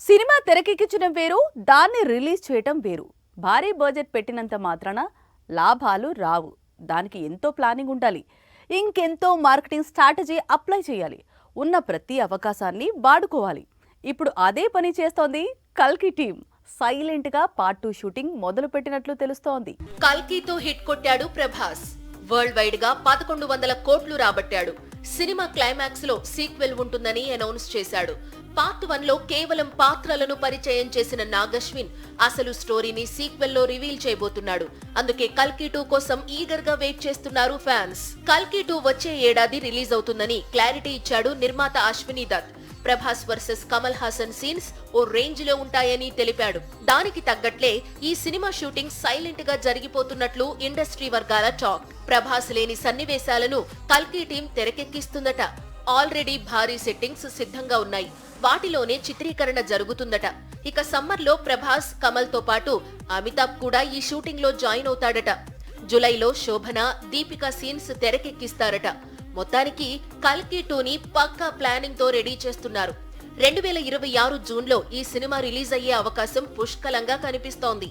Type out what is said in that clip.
Cinema తెరకెక్కించడం వేరు, దాన్ని release చేయటం వేరు. భారీ బడ్జెట్ పెట్టినంత మాత్రాన లాభాలు రావు. దానికి ఎంతో ప్లానింగ్ ఉండాలి. ఇంకెంతో మార్కెటింగ్ స్ట్రాటజీ అప్లై చేయాలి. ఉన్న ప్రతి అవకాశాన్ని వాడుకోవాలి. ఇప్పుడు అదే పని చేస్తోంది కల్కి టీం. సైలెంట్ గా పార్ట్ 2 షూటింగ్ మొదలు పెట్టినట్లు తెలుస్తోంది. కల్కితో హిట్ కొట్టాడు ప్రభాస్. వరల్డ్ వైడ్ గా 1100 కోట్లు రాబట్టాడు. సినిమా క్లైమాక్స్ లో సీక్వెల్ ఉంటుందని అనౌన్స్ చేశాడు. పార్ట్ 1 లో కేవలం పాత్రలను పరిచయం చేసిన నాగశ్విన్ అసలు స్టోరీని సీక్వెల్ లో రివీల్ చేయబోతున్నాడు. అందుకే కల్కి 2 కోసం ఈగర్ గా వెయిట్ చేస్తున్నారు ఫ్యాన్స్. కల్కి 2 వచ్చే ఏడాది రిలీజ్ అవుతుందని క్లారిటీ ఇచ్చాడు నిర్మాత అశ్విని దత్. ప్రభాస్ వర్సెస్ కమల్ హాసన్ సీన్స్ ఓ రేంజ్ లో ఉంటాయని తెలిపాడు. దానికి తగ్గట్లే ఈ సినిమా షూటింగ్ సైలెంట్ గా జరిగిపోతున్నట్లు ఇండస్ట్రీ వర్గాల టాక్. ప్రభాస్ లేని సన్నివేశాలను కల్కి టీం తెరకెక్కిస్తుందట. ఆల్రెడీ భారీ సెట్టింగ్స్ సిద్ధంగా ఉన్నాయి. వాటిలోనే చిత్రీకరణ జరుగుతుందట. ఇక సమ్మర్ లో ప్రభాస్, కమల్ తో పాటు అమితాబ్ కూడా ఈ షూటింగ్ లో జాయిన్ అవుతాడట. జులైలో శోభన, దీపిక సీన్స్ తెరకెక్కిస్తారట. మొత్తానికి కల్కి 2ని పక్కా ప్లానింగ్ తో రెడీ చేస్తున్నారు. 2026 జూన్ లో ఈ సినిమా రిలీజ్ అయ్యే అవకాశం పుష్కలంగా కనిపిస్తోంది.